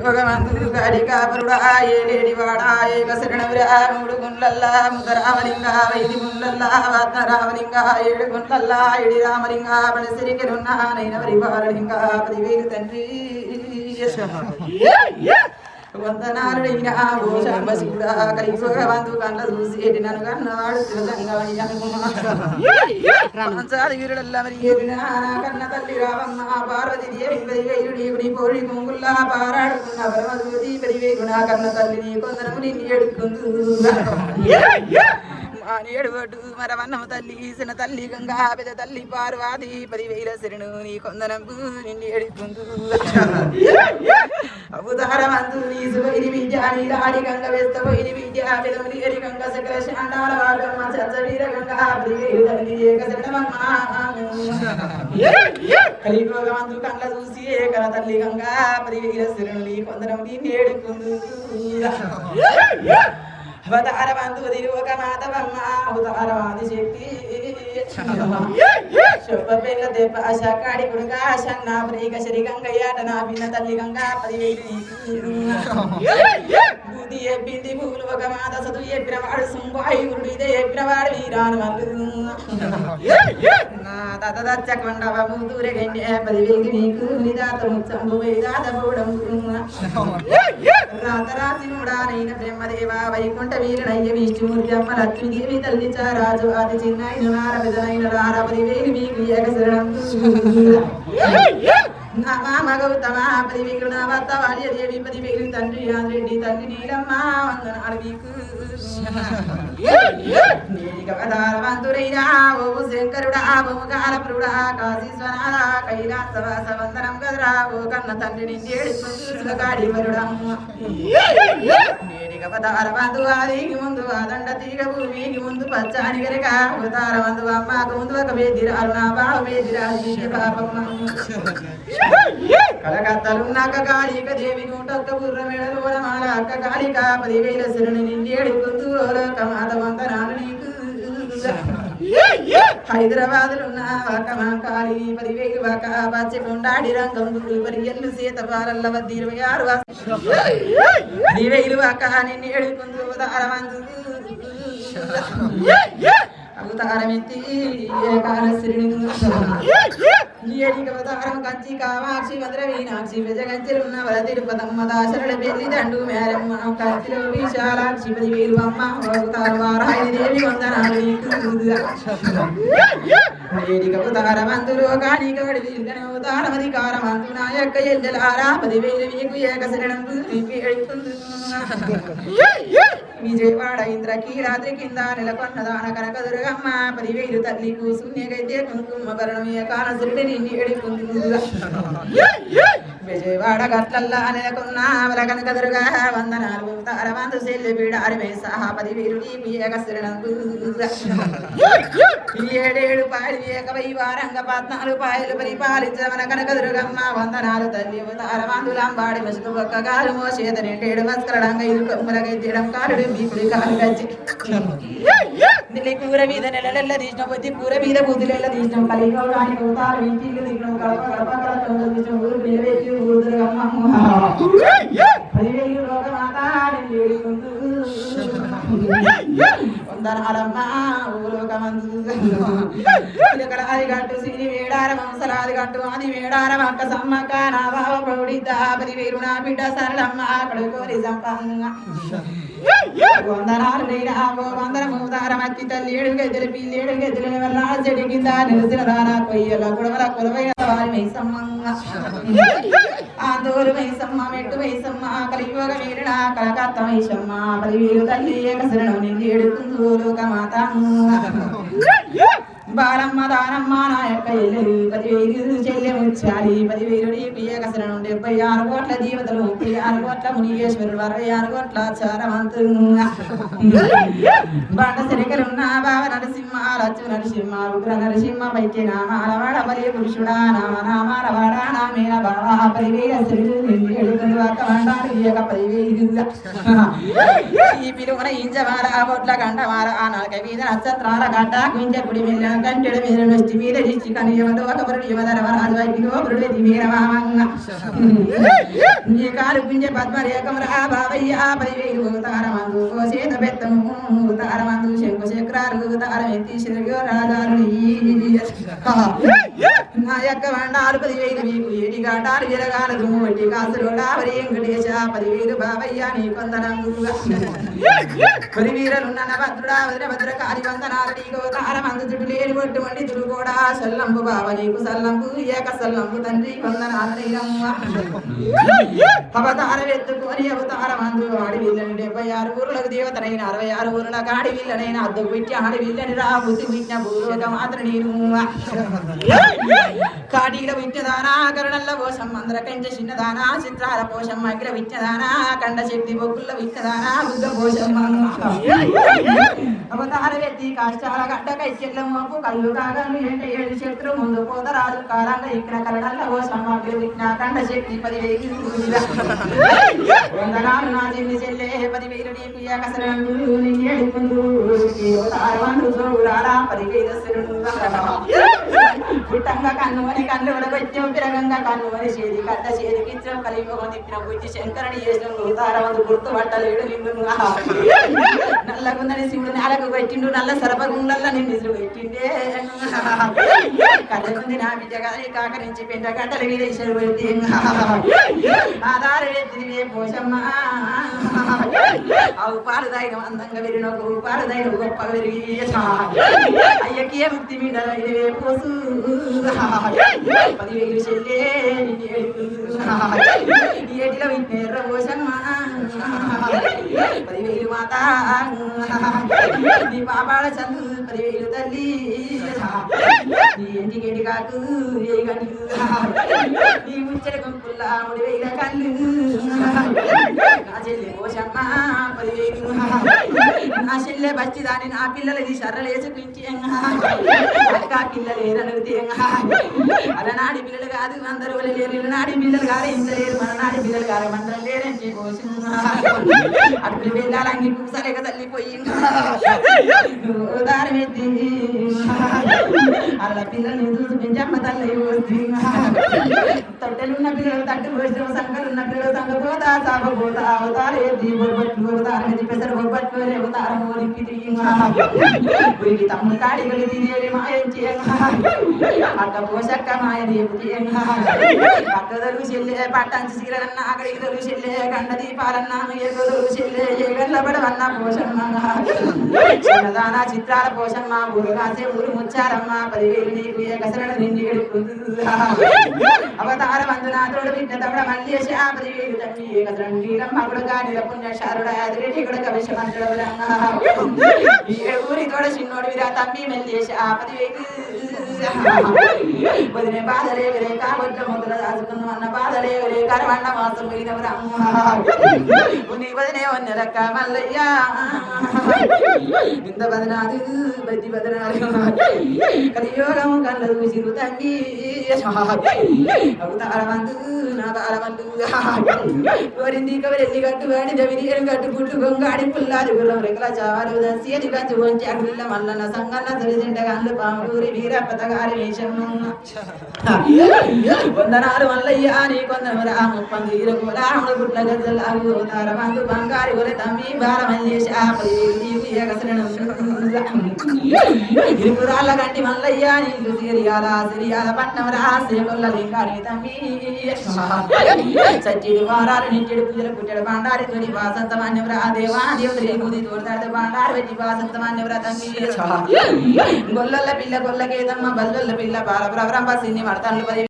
భగవంతుడు కాడికాపురుడా ఏలేడివాడా ఏక శరణురా మూడు గుండ్లల్లా ముదరామలింగా వైది గుండ్లల్లా వాత్మరామలింగా ఏడు గుండ్లల్లా ఏడి రామలింగా పడసిరికిరున్నా నైనవరి బాలలింగా 10,000 తండ్రి వందనాలుడైనా ఓ శాంబశివుడా కలియుగవంతు కళ్ళ చూసి నన్ను కన్నవాడు శివగంగవని అనుకున్నాడుల్లా మరి కన్న తల్లి రావమ్మ పార్వతి దేవి 10,000 నీకుని పోడి కొంగుల్లా పారాడుకున్న పరమజ్యోతి 10,000 నా కన్న తల్లిని కొందరము నిన్ను ఎడుకుందు ఏడుగొడ్డు మరవన్నము తల్లి ఈసిన తల్లి గంగా పెద్ద తల్లి పార్వతి 10,000 శరణు నీ కొందనంపు నిన్ను ఎడుకుందు అవతారమందు నీ సువైరి విద్య నీలాడి గంగ వేస్తపోయిని విద్య పెదములి ఎరి గంగ సకల శాండాల వాగమ్మ చచ్చవీర గంగా 10,000 తల్లి ఏక శరణమమ్మ కలియుగమందు కండ్ల చూసి ఏకల తల్లి గంగా 10,000 శరణు నీ కొందనం నిన్ను ఎడుకుందు అవతారవంతు ఒక మాధవమ్మ అవతారవాది శక్తి శుభపిల్ల దేప కాడి కొడుక సన్న ప్రేక శ్రీ గంగయ్యాట నా పిన్న తల్లి గంగా 10,000 బుద్ధి ఎప్పింది పూలు ఒక మాత చదువు ఎప్పినవాడు సుంబాయుడు ఇదే ఎప్పినవాడు వీరాను వాళ్ళు నా తాత దచ్చ కొండవ మూతూరే గండి 10,000 నీకు నిదాత ముచ్చంబు వేదాత పూడం రాతరాసినుడా నైన బ్రహ్మదేవ వైకుంఠ వీరనయ్య విష్ణుమూర్తి అమ్మ లక్ష్మీదేవి తల్లి చారాజు ఆది చిన్నాయన నారబెదనైన రార 10,000 మీకు ఏక శరణం నా మామ గౌతమ 10,000 నా భర్త వాల్యదేవి 10,000 తండ్రి ఆదిరెడ్డి తల్లి నీలమ్మ వందనాలు మీకు నీకవతారవంతురైనా ఓ శంకరుడా ఓంకారపురుడా కాశీశ్వనాథ కైలాసవాస వందనం కదరా ఓ కన్న తండ్రి నిన్నేడు కాడి వరుడమ్మ నీకవతారవంతు ఆదికి ముందు ఆదండ తీగ భూమికి ముందు పచ్చాని గనక అవతారవంతు అమ్మకు ముందు ఒక వేదిరాలు నా బావ వేదిరాలు పాపమ్మ కలకత్తలున్నాక కాళిక దేవి 101 బుర్ర మెడలు వనమాల అక్క కాళిక 10,000 శరణు నిన్నేడు కుందు లోకమాత వందనాలు నీకు హైదరాబాదులున్న వాకమాకాళి 10,000 వాక పచ్చికొండాడి రంగం పరిగెల్లు సీతపాలల్ల 26 10,000 వాక నిన్నేడు కుందు అవతారవంతు అవతారమెత్తి ఏకాలశ్రీని అవతారం కంచి కామాక్షి మధుర మీనాక్షి విజగంచెలున్న వల తిరుపతమ్మ దాశరళ పెళ్లి దండు మేరమ్మ కంచిలో విశాలాక్షి 10,000 అమ్మ అవతార వారాయి దేవి వందనాలు అవతారమంతులు కానిక అవతారమధికారమంతు నా యొక్క ఎల్లెలారా 10,000 మీకు ఏక శరణం విజయవాడ ఇంద్రకీలాద్రి కింద నెలకొన్నదాన కనకదుర్గమ్మ 10,000 తల్లికు శూన్యగైతే కుంకుమ భరణం ఏకానసురుడి నిన్ను ఎడుకుంది విజయవాడ గట్లల్లా నెలకొన్న వల కనకదుర్గ వందనాలు అవతారవంతు సెల్లి పీడారి మేసహ 10,000 నీకు ఏక శరణం 7 పాయలు ఏక వైవారంగ 14 పాయలు పరిపాలించమన కనకదుర్గమ్మ వందనాలు తల్లి అవతారవంతు లంబాడి మసుకు ఒక్క కాలు మోసేత 2 మస్కరడంగ ఇరు కొమ్ములగై తీయడం కారుడు మీ కుడి కాలు గచ్చి దిల్లి కూర మీద నెలలెల్ల తీసిన పొద్దు కూర మీద బుద్ధులెల్ల తీసినాం కలిగోడానికి అవతారం ఇంటిల్లు దిగినాం కడప కడప కడప తీసిన ఊరు నిలబెట్టి ఊరుదురగమ్మ 10,000 లోకమాత వందనాలమ్మ ఊలోకమందు అదిగట్టు సిరి వేడార మంసలాదిగట్టు అది వేడార అక్క సమ్మక్క నా బావ పౌడిద్ద 10,000 నా బిడ్డ సరళమ్మ కడుకోరి సంపంగ వందనాలు నైనా వందనము అవతారమచ్చి తల్లి 7 గెద్దెలు పిల్లి 7 గెద్దెల వల్ల చెడి కింద నిలిచిన దానా కొయ్యల కుడవల కొలవైన వారి మైసమ్మంగ ఆందోలు మైసమ్మ మెట్టు మైసమ్మ కలియుగ వీరుడా కలకత్త మైసమ్మ 10,000 తల్లి ఏక శరణం నిన్ను ఎడుకుందు లోకమాత బాలమ్మ దానమ్మ నా యొక్క ఎల్లెలు 10,000 చెల్లె ముచ్చాలి 10,000 నీకు ఏక శరణం 76 కోట్ల జీవతలు 36 కోట్ల మునీశ్వరుడు 66 కోట్ల చారవంతు బండ శరికలున్న బావ నరసింహ లచ్చు నరసింహ ఉగ్ర నరసింహ పైకి నామాల వాడ బలి పురుషుడా నామాల వాడ నామేన బావ 10,000 శరీరు నిన్ను ఎడుకుందు అక్క వండాలు ఏక 10,000 ఈ పిలువన ఇంజమాల బొట్ల గంటమాల ఆ నలక మీద నక్షత్రాల గడ్డ కుంజ గుడి మిల్ల కంటెడ మీద నొచ్చి మీద ఇచ్చి కనియమతో ఒక బరుడు యమధరవరాజు వైద్యులో బరుడు వీరమామంగ నీ కాలు పింజ పద్మరేకం రా బావయ్య 10,000 తారమందు చేత బెత్తము తారమందు శంకు చక్రాలు తారం ఎత్తి శిరగో రాజాలు నా యొక్క వండాలు 10,000 మీకు ఏటి గాటాలు విరగాల దుమ్ము వట్టి కాసులోడా వరి వెంకటేశ 10,000 బావయ్య నీ కొందరంగుగా కొరి వీరలున్న భద్రుడా వదిన భద్ర కాలి వందనాలు నీకు తారమందు చుట్టు లేని ఒట్టు వండి తుడు కూడా సల్లంబు బావ నీకు సల్లంబు ఏక సల్లంబు తండ్రి వందనాలు అవతారం ఎత్తుకొని అవతారమందు ఆడి వీళ్ళని 76 ఊరులకు దేవతనైన 66 ఊరులకు ఆడి వీళ్ళనైన అద్దకు పెట్టి ఆడి వీళ్ళని రా బుద్ధి విట్టిన భూలోక మాత్రం నేను కాడీల విద్యదానా కరుణల్ల పోషం మందర కంచ చిన్నదానా చిత్రాల పోషం అగ్ర విద్యదానా కండ శక్తి బొక్కుల విద్యదానా బుద్ధ పోషం అవతార వ్యక్తి కాష్టాల గడ్డ కైచెల్ల మోపు కళ్ళు కాగలు ఎంట 7 శత్రు ముందు పోతరాజు కాలంగా ఇక్కడ కరుణల్ల పోషం అగ్ర విజ్ఞా కండ శక్తి 10,000 వందనాలు నా చెల్లి చెల్లె 10,000 నీకు ఏకసరండు నీ ఏడు ముందు అవతారమందు చూడాలా 10,000 పుట్టంగా కన్నుమని కన్ను వడగొచ్చాం పిరగంగా కన్నుమని చేది కట్ట చేదికిచ్చాం కలియుగం తిప్పిన బుద్ధి శంకరుని చేసిన అవతారమందు గుర్తు పట్టలేడు నిన్ను నల్లగుందని శివుడు నేలకు పెట్టిండు నల్ల సరపగుండల్ల నిన్ను ఇసురు పెట్టిండే కథకుంది నా బిడ్డ కథని కాకరించి పెంట గంటలు వీరేశ్వరు పెట్టి ఆధార వ్యక్తివే పోషమ్మ అవు పాలు దాయిన అందంగా విరిన పాలు దాయిన గొప్పగా విరిగి అయ్యకి ఏ ముక్తి మీద ఇదే పోసు 10,000 చెల్లే ఏటిలో విట్నేర్ర పోషమ్మ 10,000 మాత నీ పాపాల చందు 10,000 తల్లి నీ ఇంటికేటి కాకు ఏ గంటు నీ ముచ్చట గుంపుల్లా 3,000 కళ్ళు నా చెల్లె పోషమ్మ 10,000 నా చెల్లె బచ్చి దాని నా పిల్లలది సర్రలేసుకుంచి అక్క పిల్లలు ఏరనుడితే అలనాడి పిల్లలు కాదు అందరూ లేరు నాడి పిల్లలు కాదు ఇంత లేరు మన నాడి పిల్లలు కాదు మందరం లేరని పోసి అప్పుడు వెళ్ళాలంగి కూసలేక తల్లిపోయి దారి ఎత్తి అలా పిల్లల్ని చూసి పెంచమ్మ తల్లి పోసి తొట్టెలున్న పిల్లలు తట్టు పోసిన సంకలున్న పిల్లలు సంగపోతా సాగపోతా అవతారు ఎత్తి బొబ్బట్లు అవతారం ఎత్తి పెసరు బొబ్బట్లు అవతారం ఓడిపి తిరిగి తమ్ముడు కాడి వెళ్ళి తిరిగి మాయించి అక్క పోషక్క మాయ రేపు పక్కదలు చెల్లె పట్టంచి సీరన్న అక్కడికి దొరుకు చెల్లె గండ దీపాలన్న ఎదురు చెల్లె ఎగల్లబడవన్న పోషమ్మ చిన్నదాన చిత్రాల పోషమ్మ ఊరు కాసే ఊరు ముచ్చారమ్మ 10,000 నీకు ఏకసరణ నిండి అవతార వందనా తోడు బిడ్డ తమడ మళ్ళీ 10,000 తల్లి ఏకసరణ నీలమ్మ అప్పుడు గాడిల పుణ్యశారుడ అదిరెడ్డి ఇక్కడ కవిషమంతుడవరంగా ఈ ఊరి తోడ చిన్నోడు విరా తమ్మి మళ్ళీ 10,000 వదిలే బాధలే వరే కాబట్ట మొదల దాచుకున్న అన్న బాధలే వరే కరవన్న మాసం పోయినవరమ్మ నీ వదిలే వన్న రక్క మల్లయ్య ఇంత బదనాదు బద్ది బదనాలు కలియోగం కళ్ళ చూసిరు తల్లి అవతారమందు నా తారమందు కోరింది కవరెల్లి కట్టు వాడి జవిని కట్టు పుట్టు గొంగాడి పుల్లాది గుర్రం రెక్కల చావారు దసేది గంజు వంచి అగ్నిల్ల మల్లన్న సంగన్న తొలిదింట గండ్లు పాములూరి వీరప్పత గారి వేషం వందనాలు మల్లయ్య నీ కొందరు రాము పందిరు రాముడు గుట్ల గజ్జలాగు తారమందు బంగారి ఒరే తమ్మి భారమల్లేశ 10,000 నీకు ఏకసరణం ఇరుపురాళ్ళ గంటి మల్లయ్య నీళ్ళు సిరియాల పట్నం రాసే కొల్ల లింగాని తమ్మి సచ్చిడి వారాలు నించెడు పూజలు పుట్టెడు బాండారి తొడి వాసంతమాన్యం రా దేవా దేవుడి బుద్ధి తోడతాడు బాండారు పెట్టి వాసంతమాన్యం రా తమ్మి గొల్లల పిల్ల గొల్లకేదమ్మ బల్లొల్ల పిల్ల బాల ప్రవరంప సిన్ని మడతాను